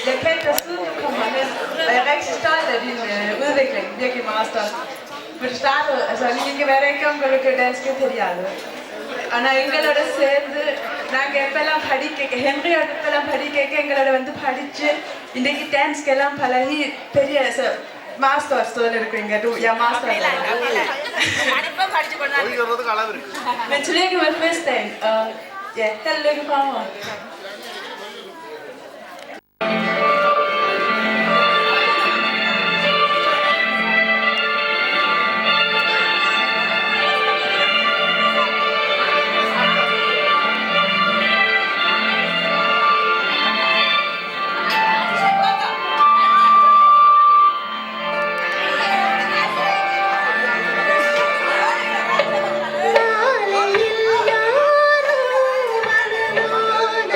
Jeg kendte dig siden du kom herhen, og jeg er rigtig stolt af din udvikling, virkelig meget stolt. For du started, నీకు వేరేగా ఇంకొక dance తెలియాలి. எங்களோட சேர்ந்து நாங்கள் எப்பெல்லாம் ஹென்ரி எப்பெல்லாம் படிக்க எங்களோட வந்து படித்து இன்றைக்கு டான்ஸ்க்கெல்லாம் பழகி பெரிய மாஸ்டர் ஸ்டோரில் இருக்கீங்க master Men tillykke med fødselsdagen, og ja, held og lykke fremover. நாளையில் யாரோ மனமான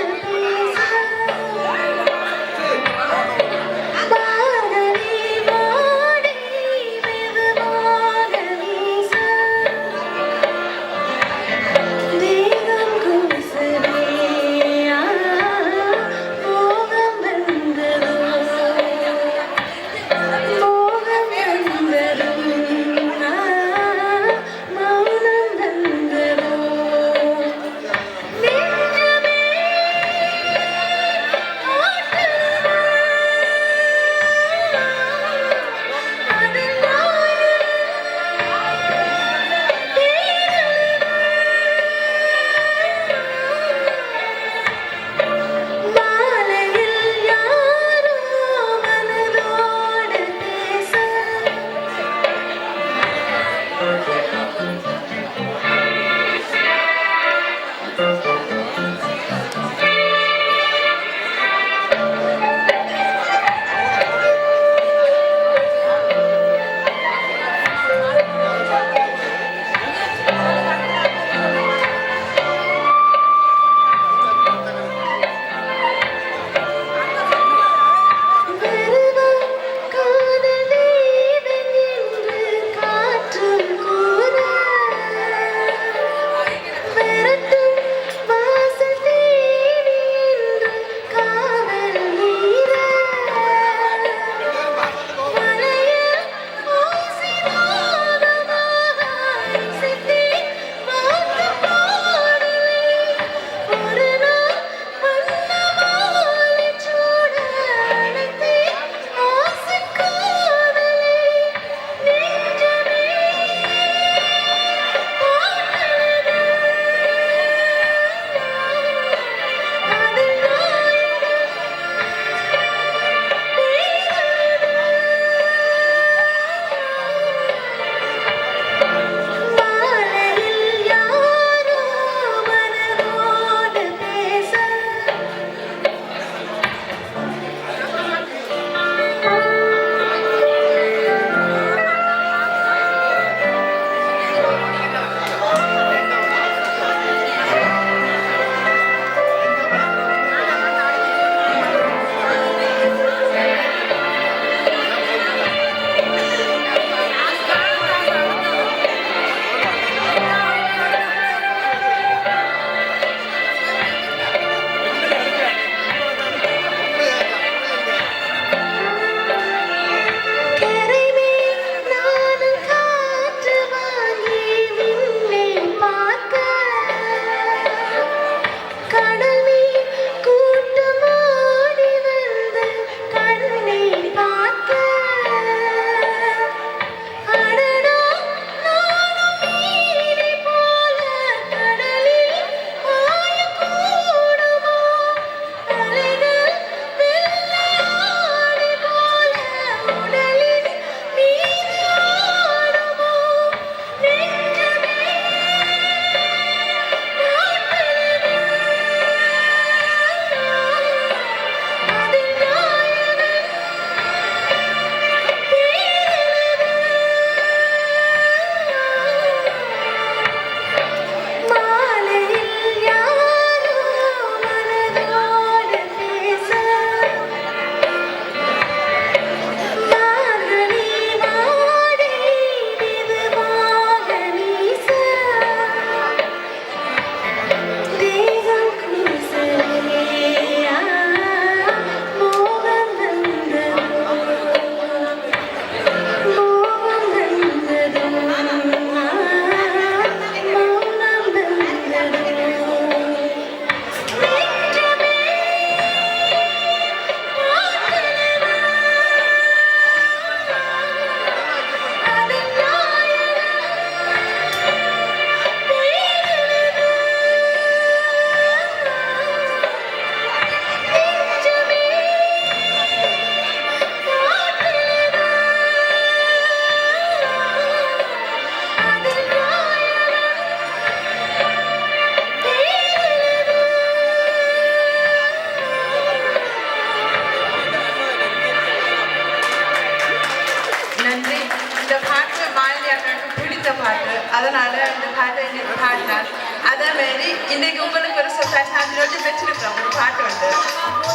மாலதி அக்காவுக்கு பிடித்த பாட்டு, அதனால அந்த பாட்டை இன்னைக்கு பாடினார். அதே மாதிரி இன்னைக்கு உங்களுக்கு ஒரு சர்ப்ரைஸ் நான் ரோஜி வச்சிருக்கிறேன் ஒரு பாட்டு வந்து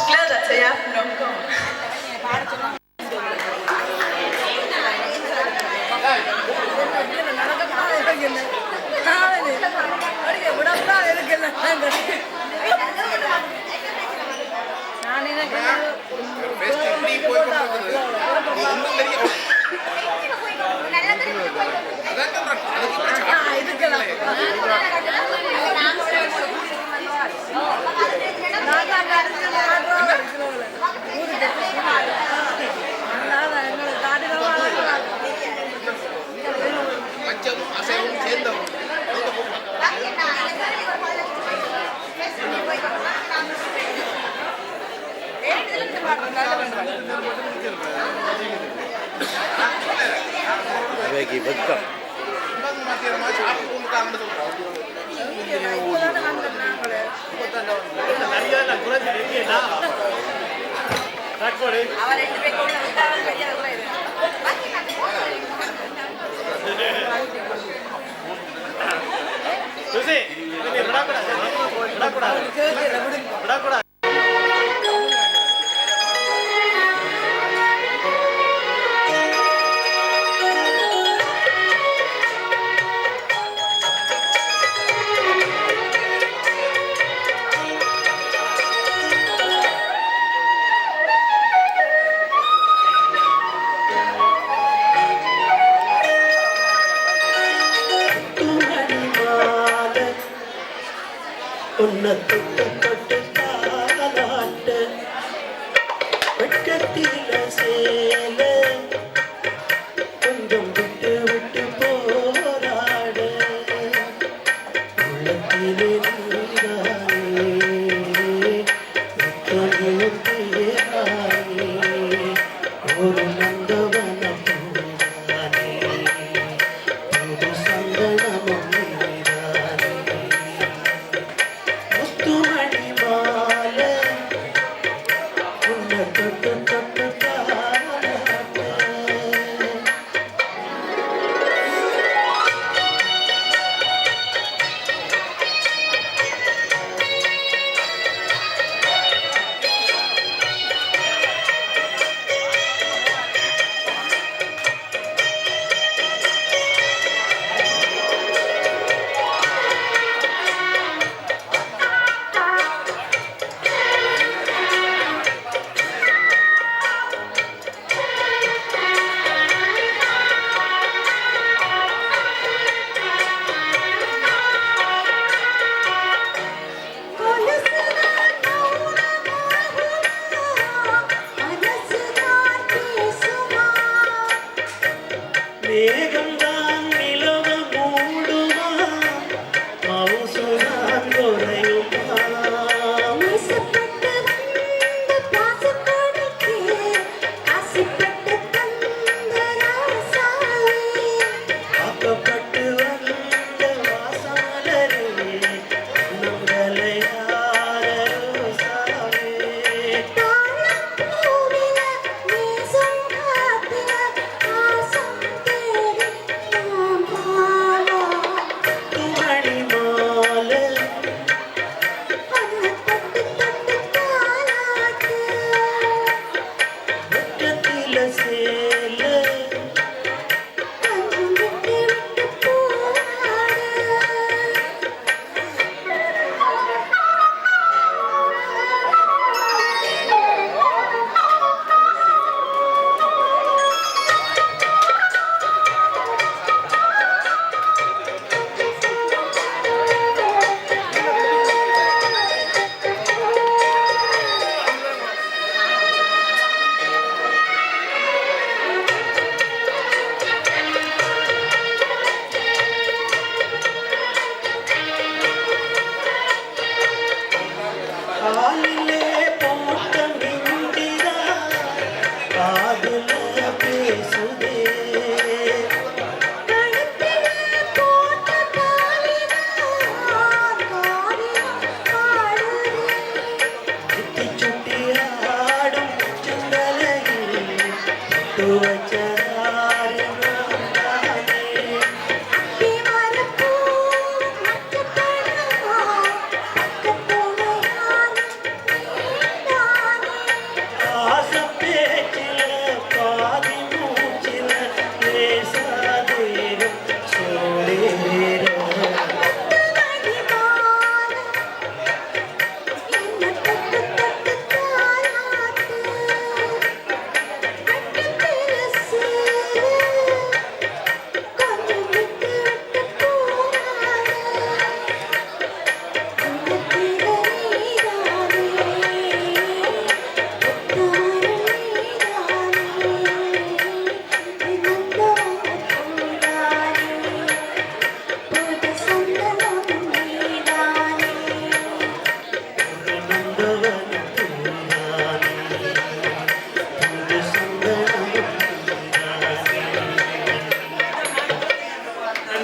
glad att säga någon.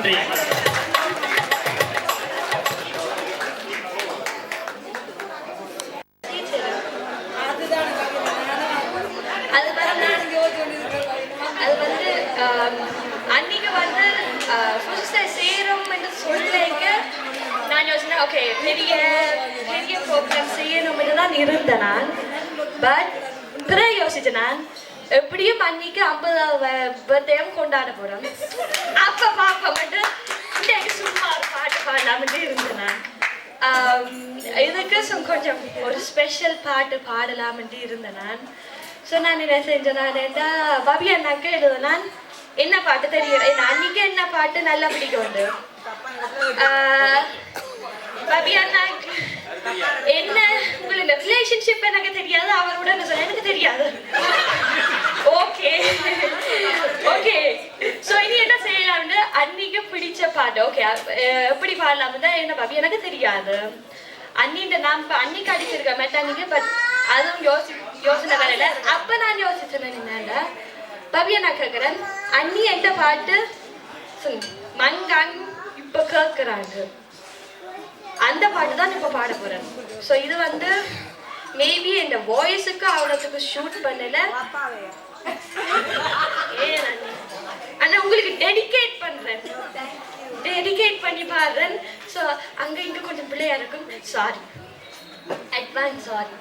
நன்றி. அது வந்து அன்னைக்கு வந்து புதுசாக செய்கிறோம் என்று சொல்லிக்க நான் யோசிச்சேன் ஓகே பெரிய பெரிய ப்ரோக்ராம் செய்யணும்னு தான் இருந்தேன் நான். பட் பிறகு யோசிச்சேன் நான் எப்படியும் அன்னைக்கு 50வது பர்த்டேயும் கொண்டாட போகிறோம். அப்போ பார்ப்ப மட்டும் இன்னைக்கு சும்மா ஒரு பாட்டு பாடலாம்னு இருந்தேன் நான். இதுக்கு கொஞ்சம் ஒரு ஸ்பெஷல் பாட்டு பாடலாம்னு இருந்தேன் நான். ஸோ நான் என்ன செஞ்சேன் நான் பபி அண்ணாக்கு எழுதுனான் என்ன பாட்டு தெரியும் அன்னைக்கு என்ன பாட்டு நல்லா பிடிக்கும் பபி அண்ணாக்கு என்ன உங்களோட ரிலேஷன்ஷிப் எனக்கு தெரியாது அவரோட எனக்கு தெரியாது. ஓகே ஓகே ஸோ இனி என்ன செய்யலாம்னு அன்னைக்கு பிடிச்ச பாட்டு ஓகே எப்படி பாடலாம்னு என்ன பபி எனக்கு தெரியாது. அன்னிட்ட நான் இப்போ அன்னைக்கு அடிச்சிருக்கேன் மெட்டானிக்கு பட் அதுவும் யோசனை வரல. அப்போ நான் யோசிச்சேன் என்ன பவியா நான் கேட்குறேன் அண்ணி எந்த பாட்டு மங்காங் இப்போ கேட்குறாங்க அந்த பாட்டு தான் இப்போ பாட போகிறேன். ஸோ இது வந்து மேபி என் வாய்ஸுக்கு அவ்வளோத்துக்கு ஷூட் பண்ணல. ஆனால் உங்களுக்கு டெடிகேட் பண்ணுறேன் டெடிகேட் பண்ணி பாடுறேன். ஸோ அங்கே இங்கே கொஞ்சம் பிள்ளையா இருக்கும் சாரி அட்வான்ஸ் சாரி.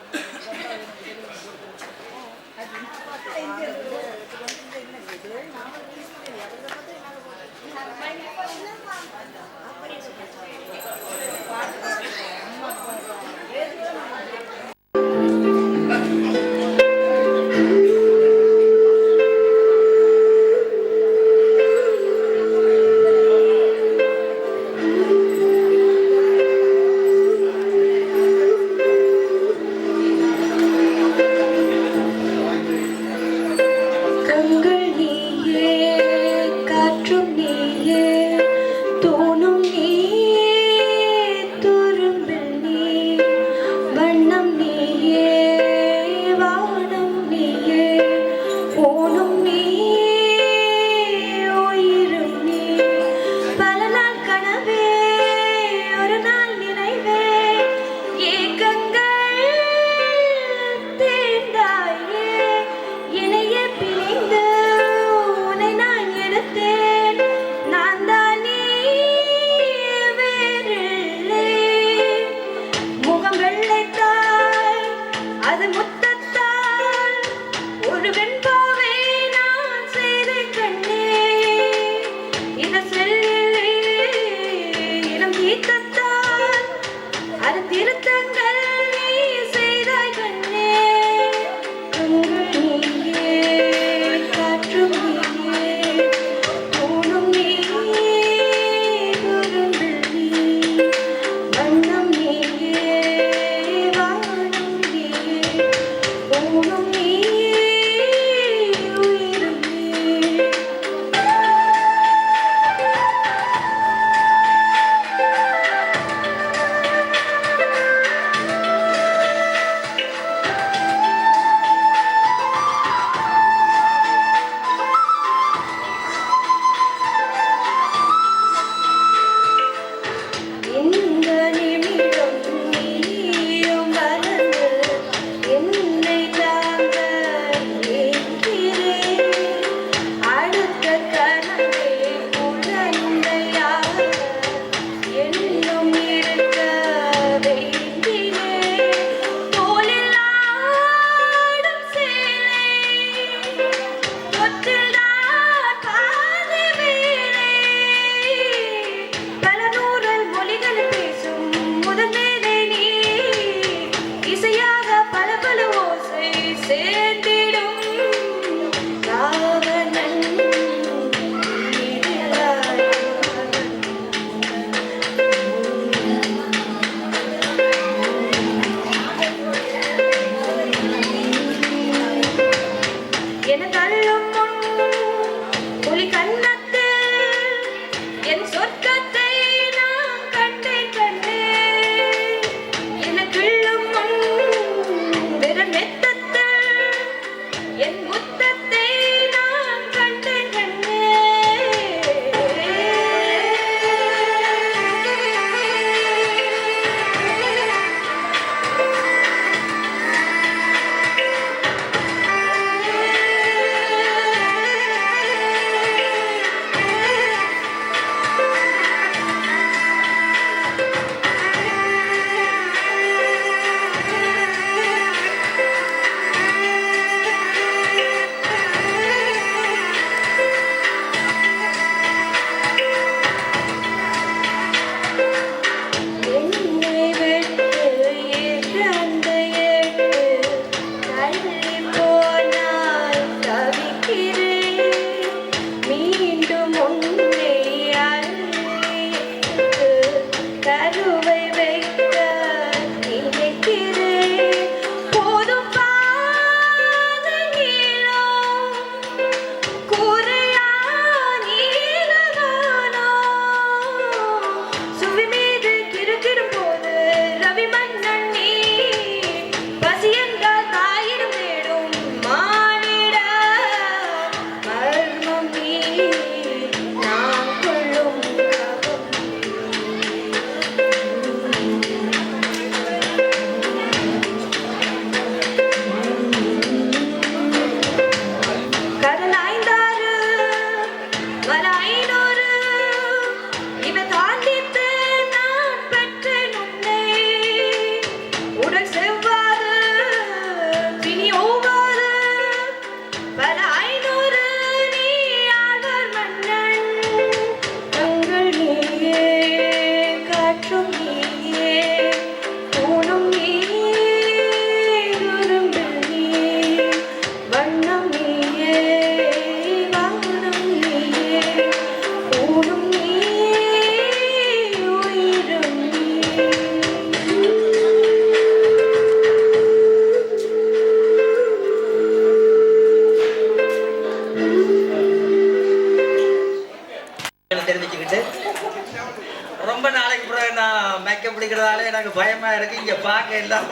மைக்க பிடிக்கிறதால எனக்கு பயமா இருக்கு. இங்க பார்க்க எல்லாம்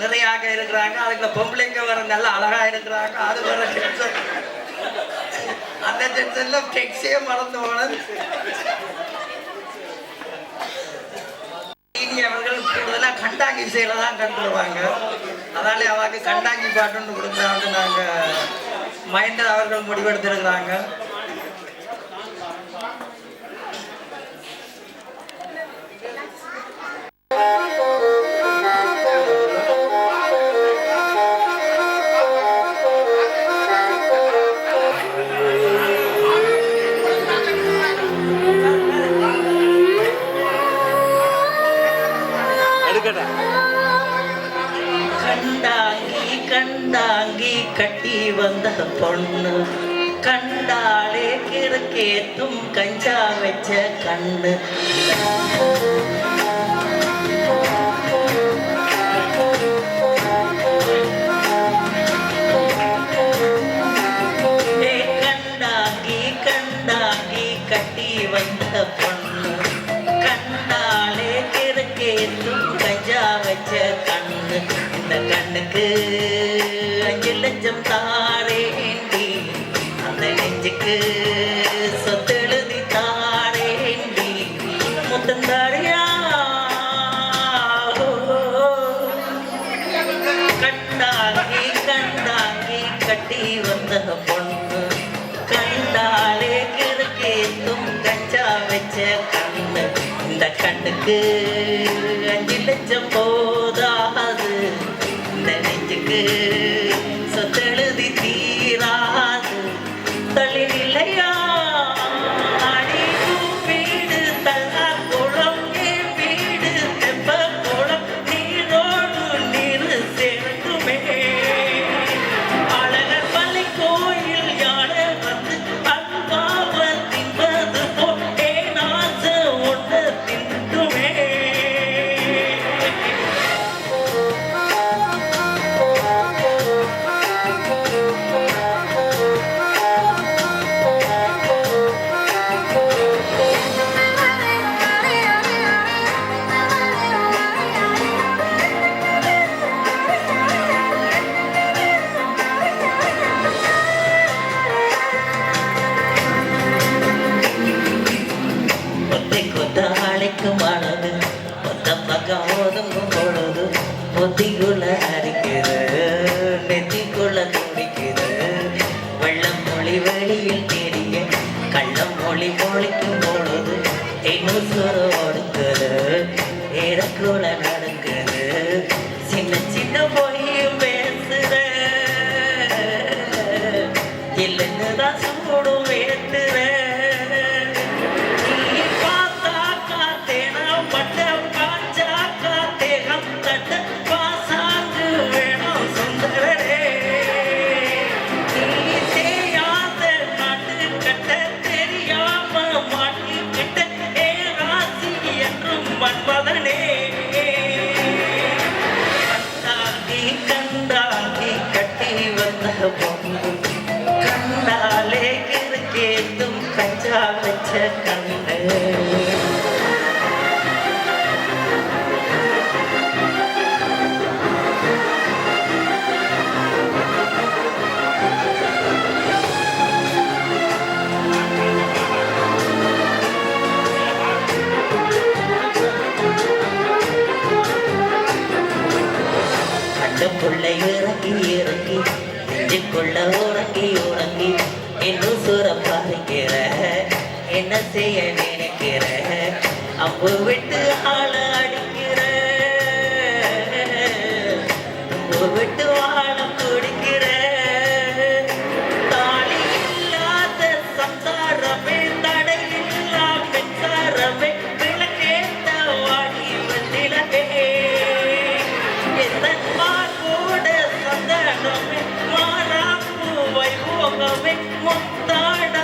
நிறைய ஆக இருக்கிறாங்க. அதுக்குள்ள பொம்பளைங்க வர நல்லா அழகா இருக்கிறாங்க. அது வர டென்ஷன், அந்த டென்ஷன்ல டெக்ஸே மறந்து போனது. அவர்கள் கூடுதலா கண்டாங்கி இசையில தான் கண்டுருவாங்க. அதனால அவருக்கு கண்டாங்கி பாட்டுன்னு கொடுக்கலாம்னு நாங்க மகேந்திரா அவர்கள் முடிவெடுத்திருக்கிறாங்க. கண்டாங்கி கண்டாங்கி கட்டி வந்த பொண்ணு கண்டாலே கிறுக்கேத்தும் கஞ்சா வச்ச கண்ணு. கண்டாங்கி கண்டாங்கி கட்டி வந்த பொண்ணு கண்டாலே கிறுக்கேத்தும் கஞ்சா வச்ச கண்ணு. இந்த கண்ணுக்கு 5 லட்சம் தாரேண்டி, அந்த நெஞ்சுக்கு சொத்தெழுதி தாரேண்டி, முத்தம் தாரியா. கண்டாங்கி கண்டாங்கி கட்டி வந்த பொண்ணு கண்டாலே கிறுக்கேத்தும் கஞ்சா வச்ச கண்ணு. இந்த கண்ணுக்கு 5 லட்சம் போதாது, இந்த நெஞ்சுக்கு சொத்தெழுதி தீராது. தள்ளி நிலையா அடி வீடு தல்லா குளம் என் வீடு தெப்ப குளம் நீரோடு நீர் சேர்ந்துமே. அழகர் பள்ளி கோயில் யானை வந்து அன்பாவ தின்பது போல் ஏனாச ஒன்று தின்றுமே. ஒத்தை கொத்த அழைக்கும் அளவு ஒத்த பக்கம் ஒதுங்கும் பொழுது பொத்திக்குள்ள அடிக்குது, நெத்திக்குள்ள துடிக்குது. வெள்ளம் மொழி வெளியில் தெரிய கள்ளம் மொழி மொழிக்கும் பொழுது இன்னும் சுரு ஒடுக்குது, ஏறக்குள்ள நடக்குது. சின்ன சின்ன பொய்யும் பேசுற இல்லைன்னுதான் சூடும் வேத்துற. கண்டாலே கிறுக்கேத்தும் கஞ்சா வச்ச கண்ணு. கண்டுக்குள்ள இறங்கி இறங்கி நெஞ்சுக்குள்ள உறங்கி உறங்கி இன்னும் சுரம் பறிக்கிற, என்ன செய்ய நினைக்கிற, அம்பு விட்டு ஆள அடிக்கிற, அம்பு விட்டு வாழ குடிக்கிற. தாலி இல்லாத சம்சாரமே தடையில்லா மின்சாரமே விளக்கேத்த வாடி வந்திலவே. சந்தனமே மாறாப்பு வைபோகமே முத்தாட